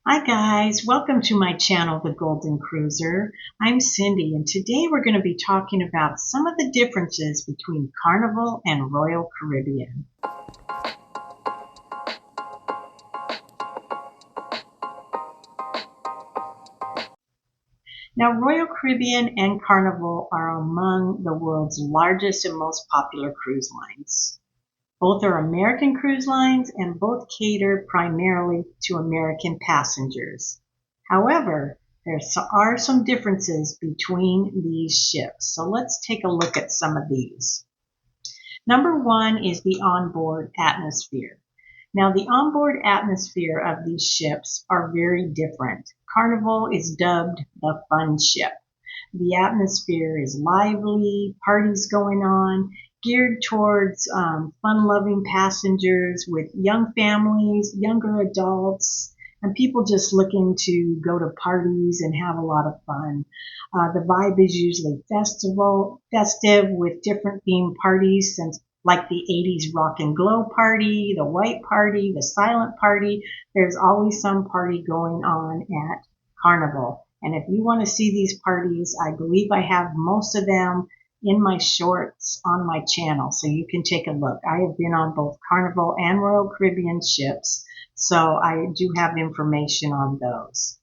Hi guys, welcome to my channel, The Golden Cruiser. I'm Cindy and today we're going to be talking about some of the differences between Carnival and Royal Caribbean. Now, Royal Caribbean and Carnival are among the world's largest and most popular cruise lines. Both are American cruise lines and both cater primarily to American passengers. However, there are some differences between these ships. So let's take a look at some of these. Number one is the onboard atmosphere. Now, the onboard atmosphere of these ships are very different. Carnival is dubbed the fun ship. The atmosphere is lively, parties going on, geared towards fun-loving passengers with young families, younger adults, and people just looking to go to parties and have a lot of fun. The vibe is usually festive with different themed parties, since like the 80s rock and glow party, the white party, the silent party. There's always some party going on at Carnival. And if you want to see these parties, I believe I have most of them in my shorts on my channel, so you can take a look. I have been on both Carnival and Royal Caribbean ships, so I do have information on those.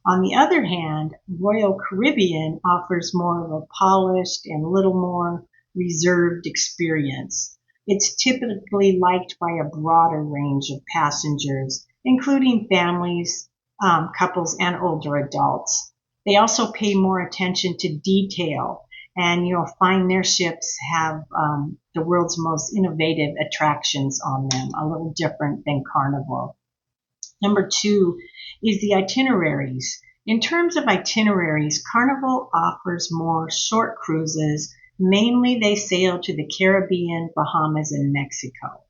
On the other hand, Royal Caribbean offers more of a polished and a little more reserved experience. It's typically liked by a broader range of passengers, including families, couples, and older adults. They also pay more attention to detail, and you'll find their ships have the world's most innovative attractions on them, a little different than Carnival. Number two is the itineraries. In terms of itineraries, Carnival offers more short cruises. Mainly they sail to the Caribbean, Bahamas, and Mexico.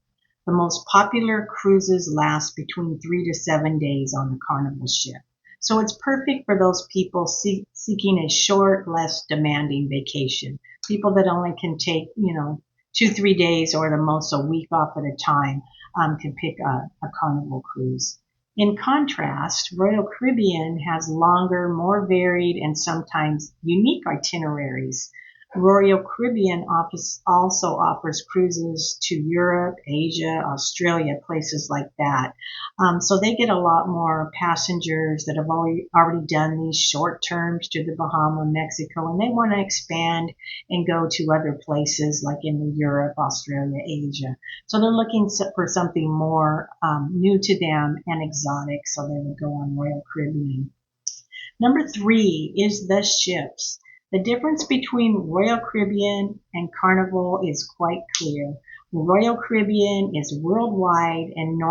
The most popular cruises last between 3 to 7 days on the Carnival ship. So it's perfect for those people seeking a short, less demanding vacation. People that only can take, 2, 3 days or the most a week off at a time can pick a Carnival cruise. In contrast, Royal Caribbean has longer, more varied, and sometimes unique itineraries. Royal Caribbean also offers cruises to Europe, Asia, Australia, places like that. So they get a lot more passengers that have already done these short terms to the Bahamas, Mexico, and they want to expand and go to other places like in Europe, Australia, Asia. So they're looking for something more new to them and exotic, so they would go on Royal Caribbean. Number three is the ships. The difference between Royal Caribbean and Carnival is quite clear. Royal Caribbean is worldwide and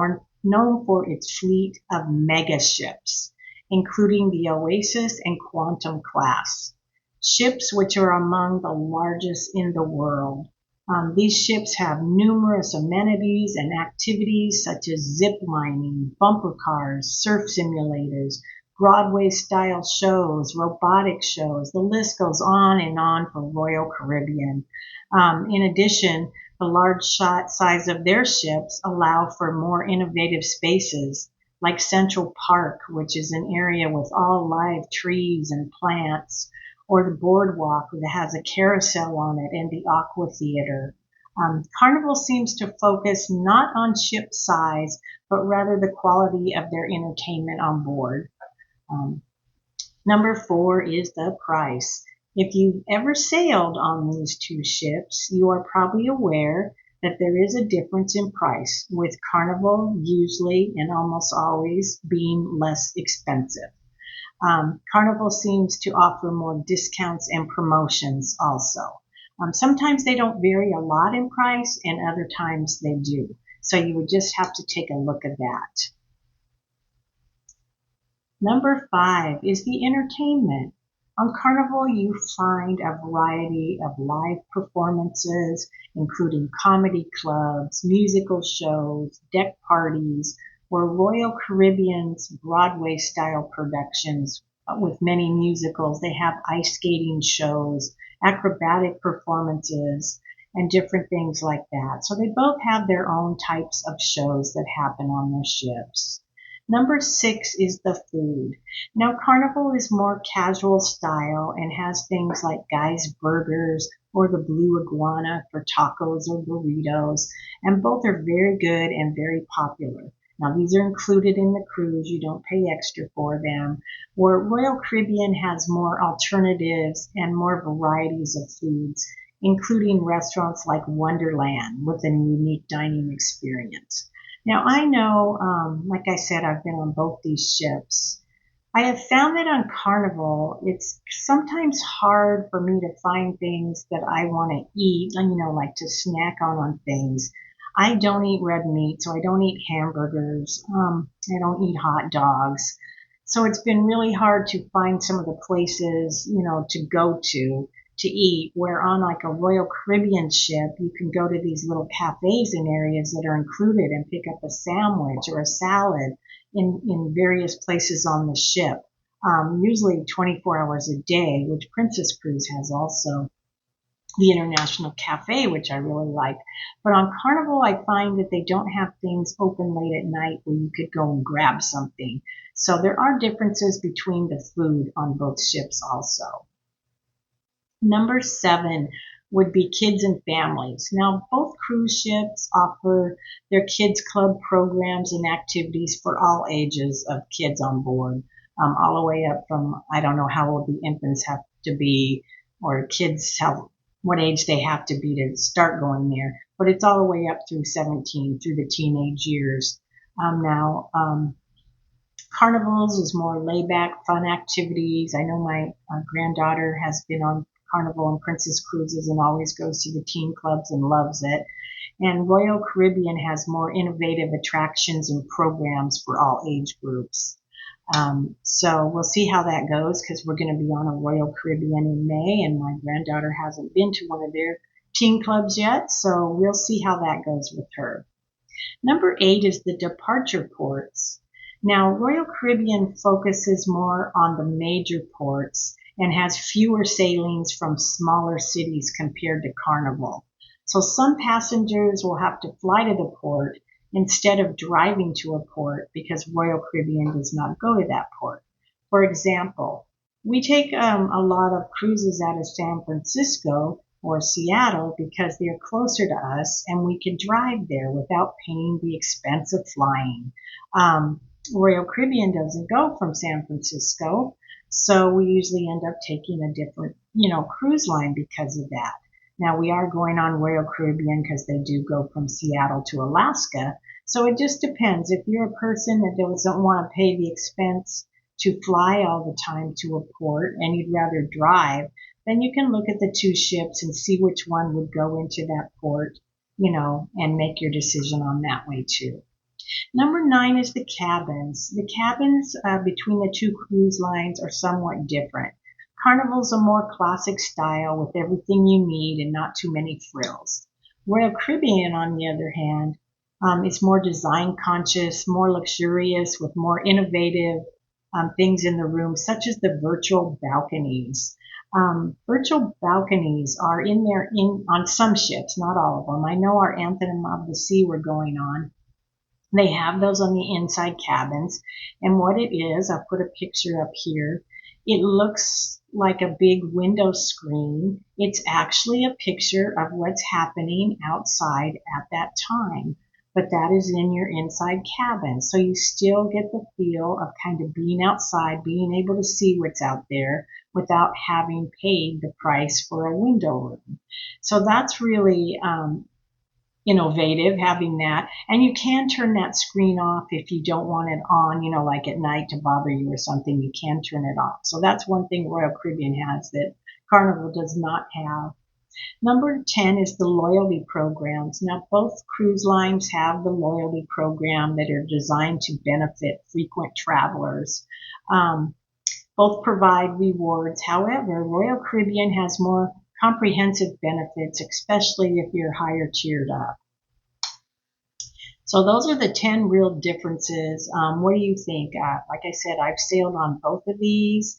known for its fleet of mega ships, including the Oasis and Quantum class. Ships which are among the largest in the world. These ships have numerous amenities and activities such as zip lining, bumper cars, surf simulators, Broadway-style shows, robotic shows. The list goes on and on for Royal Caribbean. In addition, the large size of their ships allow for more innovative spaces, like Central Park, which is an area with all live trees and plants, or the boardwalk that has a carousel on it, and the Aqua Theater. Carnival seems to focus not on ship size, but rather the quality of their entertainment on board. Number four is the price. If you've ever sailed on these two ships, you are probably aware that there is a difference in price, with Carnival usually and almost always being less expensive. Carnival seems to offer more discounts and promotions also. Sometimes they don't vary a lot in price, and other times they do. So you would just have to take a look at that. Number five is the entertainment. On Carnival, you find a variety of live performances, including comedy clubs, musical shows, deck parties, or Royal Caribbean's Broadway-style productions with many musicals. They have ice skating shows, acrobatic performances, and different things like that. So they both have their own types of shows that happen on their ships. Number 6 is the food. Now, Carnival is more casual style and has things like Guy's Burgers or the Blue Iguana for tacos or burritos, and both are very good and very popular. Now, these are included in the cruise. You don't pay extra for them. Where Royal Caribbean has more alternatives and more varieties of foods, including restaurants like Wonderland with a unique dining experience. Now, I know, like I said, I've been on both these ships. I have found that on Carnival, it's sometimes hard for me to find things that I want to eat, like to snack on things. I don't eat red meat, so I don't eat hamburgers. I don't eat hot dogs. So it's been really hard to find some of the places, to go to eat, where on like a Royal Caribbean ship, you can go to these little cafes and areas that are included and pick up a sandwich or a salad in various places on the ship, usually 24 hours a day, which Princess Cruise has also. The International Cafe, which I really like. But on Carnival, I find that they don't have things open late at night where you could go and grab something. So there are differences between the food on both ships also. Number 7 would be kids and families. Now, both cruise ships offer their kids club programs and activities for all ages of kids on board, all the way up from, I don't know how old the infants have to be, or kids have what age they have to be to start going there, but it's all the way up through 17, through the teenage years. Now, Carnivals is more laid back, fun activities. I know my granddaughter has been on Carnival and Princess Cruises and always goes to the teen clubs and loves it. And Royal Caribbean has more innovative attractions and programs for all age groups. So we'll see how that goes because we're going to be on a Royal Caribbean in May, and my granddaughter hasn't been to one of their teen clubs yet, so we'll see how that goes with her. Number 8 is the departure ports. Now, Royal Caribbean focuses more on the major ports and has fewer sailings from smaller cities compared to Carnival. So some passengers will have to fly to the port instead of driving to a port because Royal Caribbean does not go to that port. For example, we take a lot of cruises out of San Francisco or Seattle because they're closer to us and we can drive there without paying the expense of flying. Royal Caribbean doesn't go from San Francisco, so we usually end up taking a different, cruise line because of that. Now, we are going on Royal Caribbean because they do go from Seattle to Alaska. So it just depends. If you're a person that doesn't want to pay the expense to fly all the time to a port and you'd rather drive, then you can look at the two ships and see which one would go into that port, and make your decision on that way too. Number 9 is the cabins. The cabins between the two cruise lines are somewhat different. Carnival's a more classic style with everything you need and not too many frills. Royal Caribbean, on the other hand, is more design conscious, more luxurious, with more innovative things in the room, such as the virtual balconies. Virtual balconies are in there on some ships, not all of them. I know our Anthem of the Sea we're going on. They have those on the inside cabins. And what it is, I'll put a picture up here. It looks like a big window screen. It's actually a picture of what's happening outside at that time. But that is in your inside cabin. So you still get the feel of kind of being outside, being able to see what's out there without having paid the price for a window room. So that's really innovative having that. And you can turn that screen off if you don't want it on, like at night to bother you or something, you can turn it off. So that's one thing Royal Caribbean has that Carnival does not have. Number 10 is the loyalty programs. Now, both cruise lines have the loyalty program that are designed to benefit frequent travelers. Both provide rewards. However, Royal Caribbean has more comprehensive benefits, especially if you're higher tiered up. So those are the 10 real differences. What do you think? Like I said, I've sailed on both of these.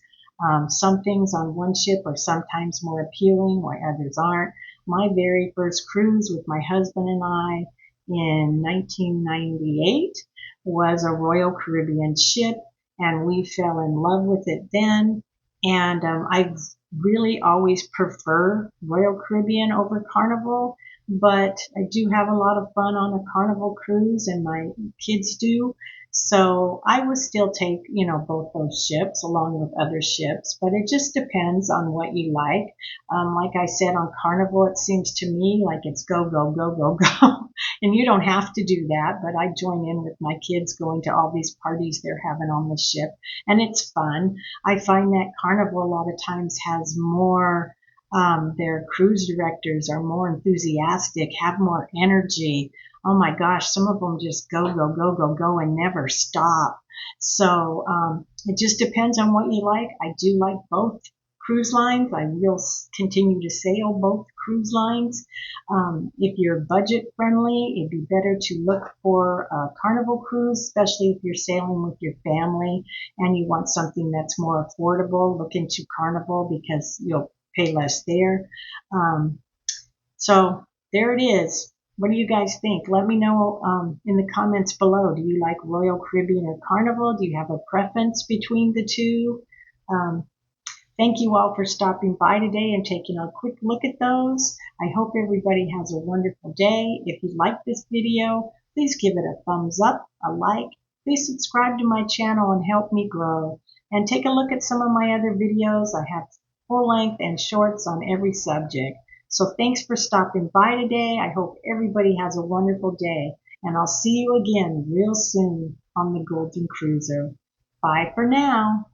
Some things on one ship are sometimes more appealing, while others aren't. My very first cruise with my husband and I in 1998 was a Royal Caribbean ship, and we fell in love with it then. And I really always prefer Royal Caribbean over Carnival, but I do have a lot of fun on a Carnival cruise, and my kids do. So I would still take, both those ships along with other ships, but it just depends on what you like. Like I said, on Carnival, it seems to me like it's go, go, go, go, go. And you don't have to do that, but I join in with my kids going to all these parties they're having on the ship, and it's fun. I find that Carnival a lot of times has more, their cruise directors are more enthusiastic, have more energy. Oh my gosh, some of them just go, go, go, go, go and never stop. So it just depends on what you like. I do like both cruise lines. I will continue to sail both cruise lines. If you're budget friendly, it'd be better to look for a Carnival cruise, especially if you're sailing with your family and you want something that's more affordable. Look into Carnival because you'll pay less there. So there it is. What do you guys think? Let me know in the comments below. Do you like Royal Caribbean or Carnival? Do you have a preference between the two? Um, Thank you all for stopping by today and taking a quick look at those. I hope everybody has a wonderful day. If you like this video, please give it a thumbs up, a like. Please subscribe to my channel and help me grow. And take a look at some of my other videos. I have full length and shorts on every subject. So thanks for stopping by today. I hope everybody has a wonderful day. And I'll see you again real soon on the Golden Cruiser. Bye for now.